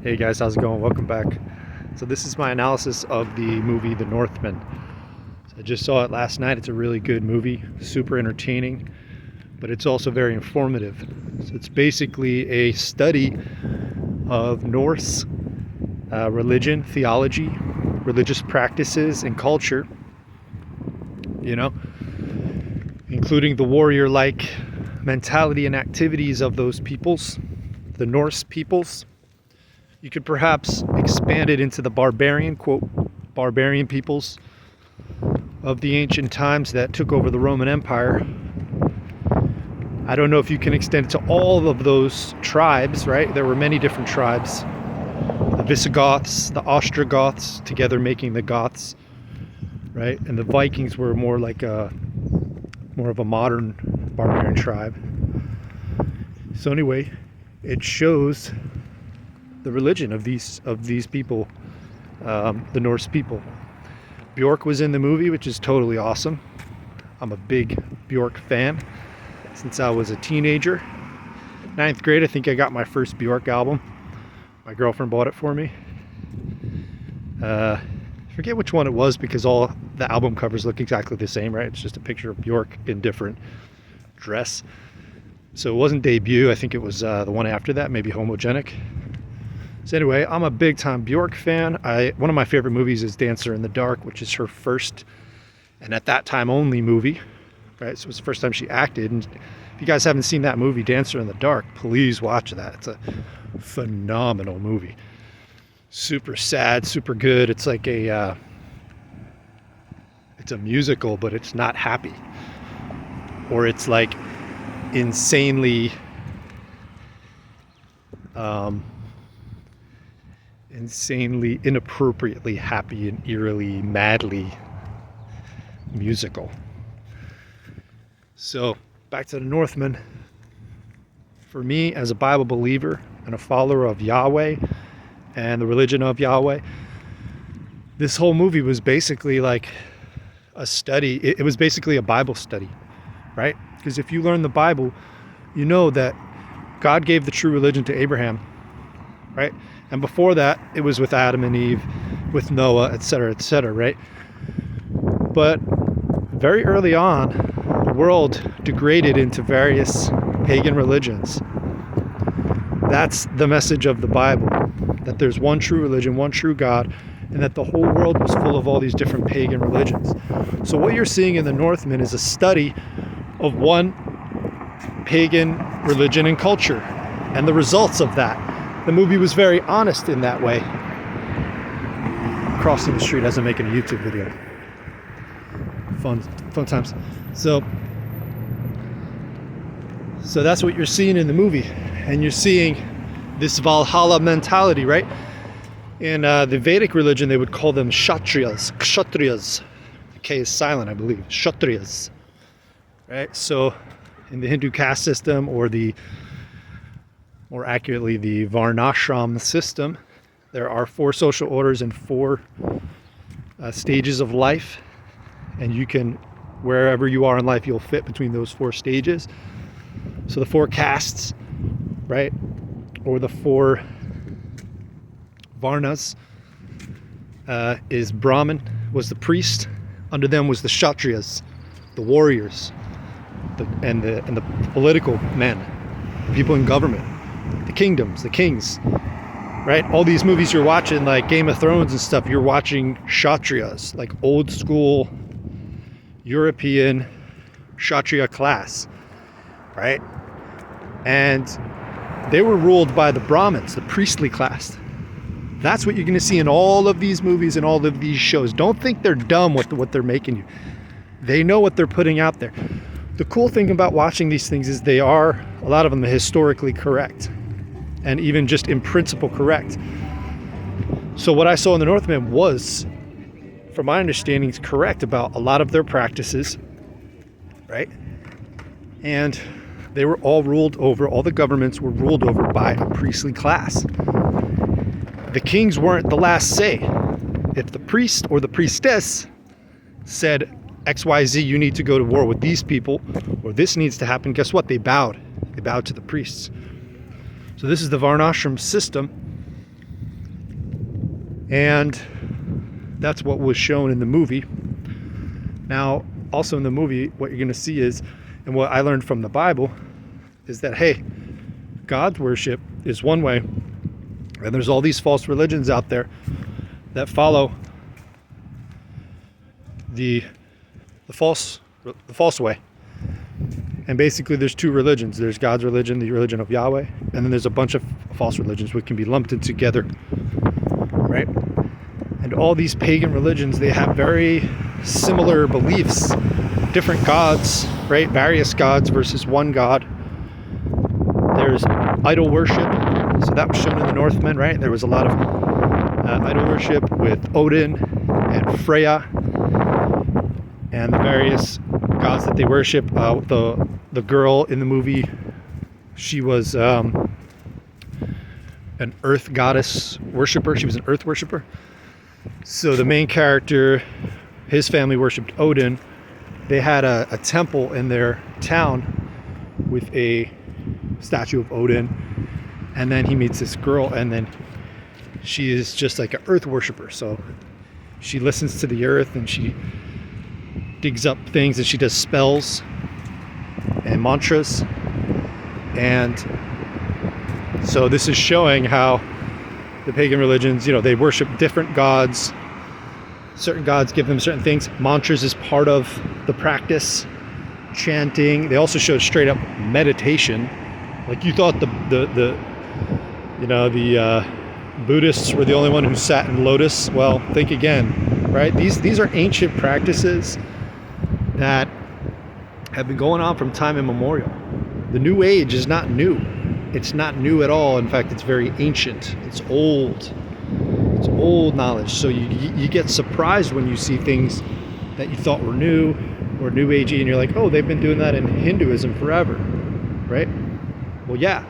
Hey guys, how's it going? Welcome back. So this is my analysis of the movie The Northman. So I just saw it last night. It's a really good movie, super entertaining, but it's also very informative. So it's basically a study of Norse religion, theology, religious practices, and culture, including the warrior-like mentality and activities of those peoples, the Norse peoples. You could perhaps expand it into the barbarian peoples of the ancient times that took over the Roman Empire. I don't know if you can extend it to all of those tribes, right? There were many different tribes. The Visigoths, the Ostrogoths, together making the Goths, right? And the Vikings were more of a modern barbarian tribe. So anyway, it shows the religion of these people, the Norse people. Bjork was in the movie, which is totally awesome. I'm a big Bjork fan since I was a teenager. 9th grade, I think I got my first Bjork album. My girlfriend bought it for me. I forget which one it was because all the album covers look exactly the same, right? It's just a picture of Bjork in different dress. So it wasn't Debut. I think it was the one after that, maybe Homogenic. So anyway, I'm a big time Bjork fan. One of my favorite movies is Dancer in the Dark, which is her first, and at that time only, movie. Right, so it was the first time she acted. And if you guys haven't seen that movie, Dancer in the Dark, please watch that. It's a phenomenal movie. Super sad, super good. It's like it's a musical, but it's not happy. Or it's like insanely inappropriately happy and eerily, madly musical. So back to the Northman. For me, as a Bible believer and a follower of Yahweh and the religion of Yahweh, this whole movie was basically like a study. It was basically a Bible study, right? Because if you learn the Bible, you know that God gave the true religion to Abraham, right? And before that, it was with Adam and Eve, with Noah, etc., right? But very early on, the world degraded into various pagan religions. That's the message of the Bible, that there's one true religion, one true God, and that the whole world was full of all these different pagan religions. So what you're seeing in The Northman is a study of one pagan religion and culture, and the results of that. The movie was very honest in that way. Crossing the street as I'm making a YouTube video. Fun times. So that's what you're seeing in the movie. And you're seeing this Valhalla mentality, right? In the Vedic religion, they would call them Kshatriyas. The K is silent, I believe. Kshatriyas. Right? So in the Hindu caste system, or more accurately, the Varnashram system, there are 4 social orders and 4 stages of life. And you can, wherever you are in life, you'll fit between those 4 stages. So the 4 castes, right? Or the 4 Varnas, is Brahmin was the priest. Under them was the Kshatriyas, the warriors, and the political men, people in government, the kingdoms, the kings, right? All these movies you're watching, like Game of Thrones and stuff, you're watching Kshatriyas, like old school European Kshatriya class, right? And they were ruled by the Brahmins, the priestly class. That's what you're going to see in all of these movies and all of these shows. Don't think they're dumb with what they're making you. They know what they're putting out there. The cool thing about watching these things is they are, a lot of them, historically correct, and even just in principle correct. So what I saw in The Northman was, from my understanding, is correct about a lot of their practices, right? And they were all the governments were ruled over by a priestly class. The kings weren't the last say. If the priest or the priestess said, XYZ, you need to go to war with these people, or this needs to happen, guess what? They bowed. They bowed to the priests. So this is the Varnashram system. And that's what was shown in the movie. Now, also in the movie, what you're going to see is, and what I learned from the Bible, is that, hey, God's worship is one way, and there's all these false religions out there that follow the false way. And basically there's two religions. There's God's religion, the religion of Yahweh, and then there's a bunch of false religions which can be lumped in together, right? And all these pagan religions, they have very similar beliefs, different gods, right? Various gods versus one God. There's idol worship. So that was shown in the Northman, right? There was a lot of idol worship with Odin and Freya and the various gods that they worship. The girl in the movie, she was an earth goddess worshiper. She was an earth worshiper. So the main character, his family worshipped Odin. They had a temple in their town with a statue of Odin. And then he meets this girl, and then she is just like an earth worshiper. So she listens to the earth, and she digs up things, and she does spells and mantras. And so this is showing how the pagan religions, they worship different gods. Certain gods give them certain things. Mantras is part of the practice. Chanting. They also showed straight up meditation. Like, you thought the Buddhists were the only one who sat in lotus. Well, think again, right? These are ancient practices that have been going on from time immemorial. The New Age is not new. It's not new at all. In fact, it's very ancient. It's old. It's old knowledge. So you get surprised when you see things that you thought were new or New Agey, and you're like, oh, they've been doing that in Hinduism forever, right? Well, yeah.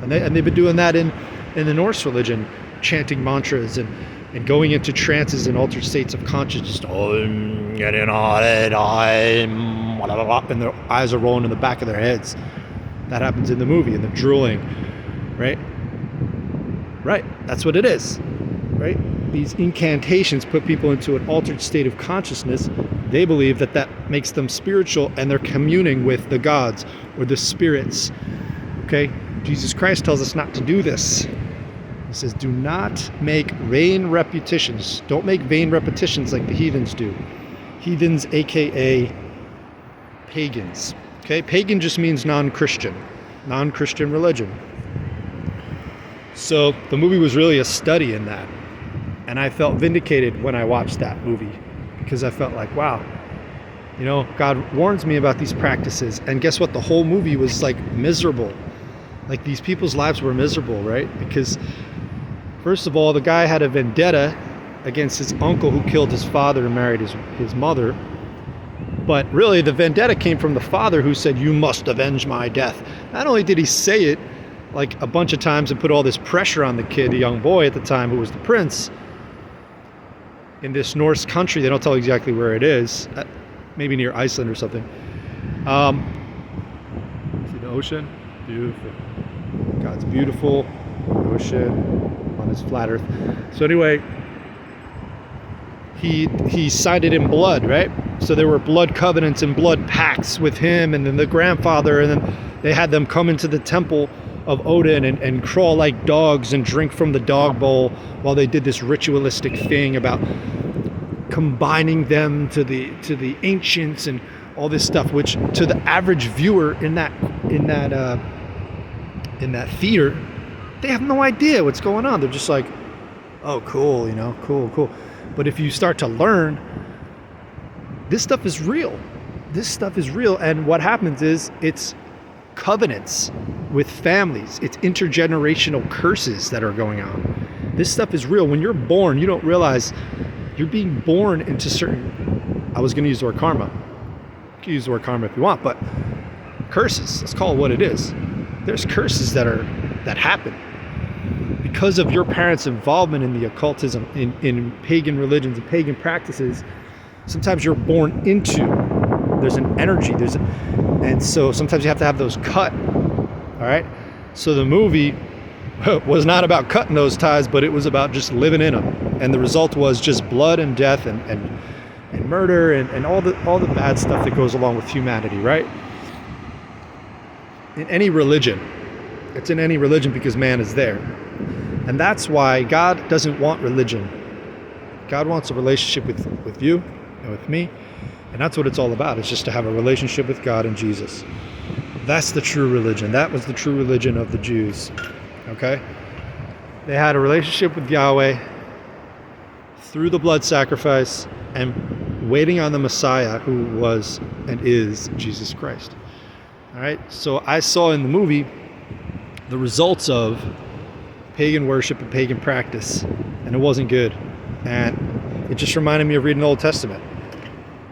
And they've been doing that in the Norse religion, chanting mantras and going into trances and altered states of consciousness. And their eyes are rolling in the back of their heads. That happens in the movie, and the drooling, right? Right, that's what it is, right? These incantations put people into an altered state of consciousness. They believe that makes them spiritual, and they're communing with the gods or the spirits, okay? Jesus Christ tells us not to do this. He says, do not make vain repetitions. Don't make vain repetitions like the heathens do. Heathens, aka pagans. Okay, pagan just means non-Christian religion. So the movie was really a study in that. And I felt vindicated when I watched that movie, because I felt like, wow, God warns me about these practices. And guess what? The whole movie was like miserable. Like, these people's lives were miserable, right? Because first of all, the guy had a vendetta against his uncle who killed his father and married his mother. But really, the vendetta came from the father, who said, you must avenge my death. Not only did he say it like a bunch of times and put all this pressure on the kid, the young boy at the time, who was the prince, in this Norse country. They don't tell exactly where it is, maybe near Iceland or something. See the ocean? Beautiful. God's beautiful. Ocean on his flat earth. So anyway, he signed it in blood, right? So there were blood covenants and blood pacts with him and then the grandfather, and then they had them come into the temple of Odin and crawl like dogs and drink from the dog bowl while they did this ritualistic thing about combining them to the ancients and all this stuff, which to the average viewer in that theater, they have no idea what's going on. They're just like, oh, cool, cool. But if you start to learn, this stuff is real. And what happens is it's covenants with families. It's intergenerational curses that are going on. This stuff is real. When you're born, you don't realize you're being born into certain, I was going to use the word karma. You can use the word karma if you want, but curses, let's call it what it is. There's curses that happen because of your parents' involvement in the occultism, in pagan religions and pagan practices. Sometimes you're born into, there's an energy, and so sometimes you have to have those cut. All right. So the movie was not about cutting those ties, but it was about just living in them. And the result was just blood and death and murder and all the bad stuff that goes along with humanity, right? In any religion. It's in any religion because man is there. And that's why God doesn't want religion. God wants a relationship with you and with me. And that's what it's all about. It's just to have a relationship with God and Jesus. That's the true religion. That was the true religion of the Jews. Okay? They had a relationship with Yahweh through the blood sacrifice and waiting on the Messiah, who was and is Jesus Christ. All right? So I saw in the movie the results of pagan worship and pagan practice, and it wasn't good. And it just reminded me of reading the Old Testament,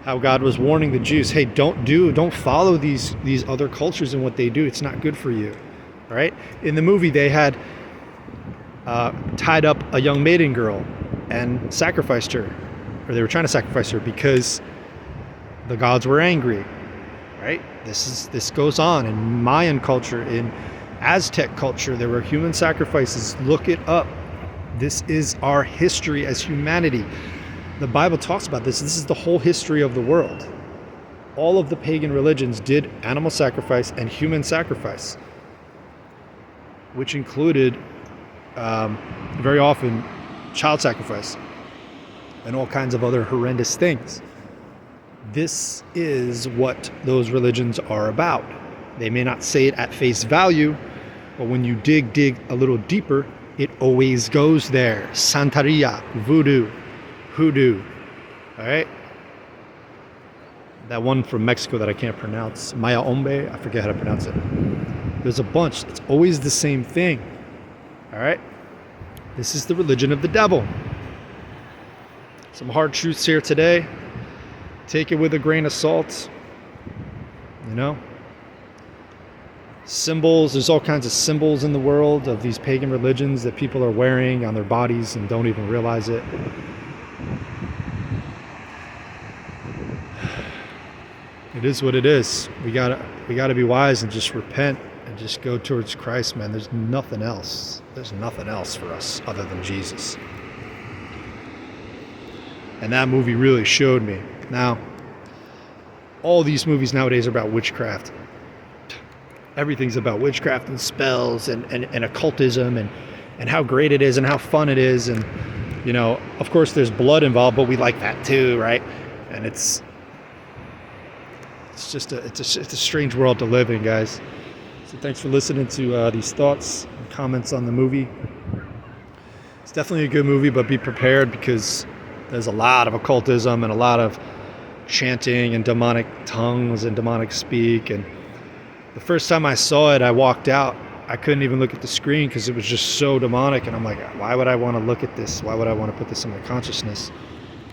how God was warning the Jews, hey, don't follow these other cultures and what they do. It's not good for you. All right? In the movie, they had tied up a young maiden girl and sacrificed her, or they were trying to sacrifice her because the gods were angry. Right? This goes on in Mayan culture, in Aztec culture. There were human sacrifices. Look it up. This is our history as humanity. The Bible talks about this. This is the whole history of the world. All of the pagan religions did animal sacrifice and human sacrifice, which included very often child sacrifice and all kinds of other horrendous things. This is what those religions are about. They may not say it at face value, but when you dig a little deeper, it always goes there. Santeria, voodoo, hoodoo. All right? That one from Mexico that I can't pronounce, Maya Ombe, I forget how to pronounce it. There's a bunch. It's always the same thing. All right? This is the religion of the devil. Some hard truths here today. Take it with a grain of salt. You know? Symbols, there's all kinds of symbols in the world of these pagan religions that people are wearing on their bodies and don't even realize it. It is what it is. We gotta be wise and just repent and just go towards Christ, man. There's nothing else. There's nothing else for us other than Jesus. And that movie really showed me. Now, all these movies nowadays are about witchcraft. Everything's about witchcraft and spells and occultism and how great it is and how fun it is. And, you know, of course there's blood involved, but we like that too, right? And it's just a strange world to live in, guys. So thanks for listening to these thoughts and comments on the movie. It's definitely a good movie, but be prepared because there's a lot of occultism and a lot of chanting and demonic tongues and demonic speak. And the first time I saw it, I walked out. I couldn't even look at the screen because it was just so demonic. And I'm like, why would I want to look at this? Why would I want to put this in my consciousness?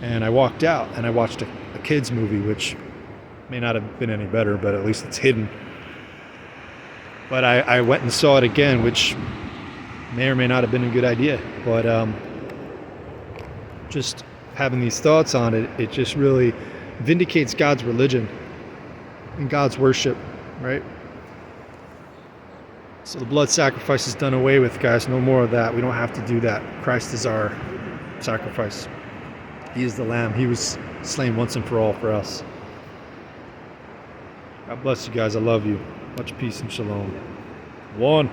And I walked out and I watched a kid's movie, which may not have been any better, but at least it's hidden. But I went and saw it again, which may or may not have been a good idea. But just having these thoughts on it, it just really vindicates God's religion and God's worship, right? So the blood sacrifice is done away with, guys. No more of that. We don't have to do that. Christ is our sacrifice. He is the Lamb. He was slain once and for all for us. God bless you guys. I love you. Much peace and shalom. One.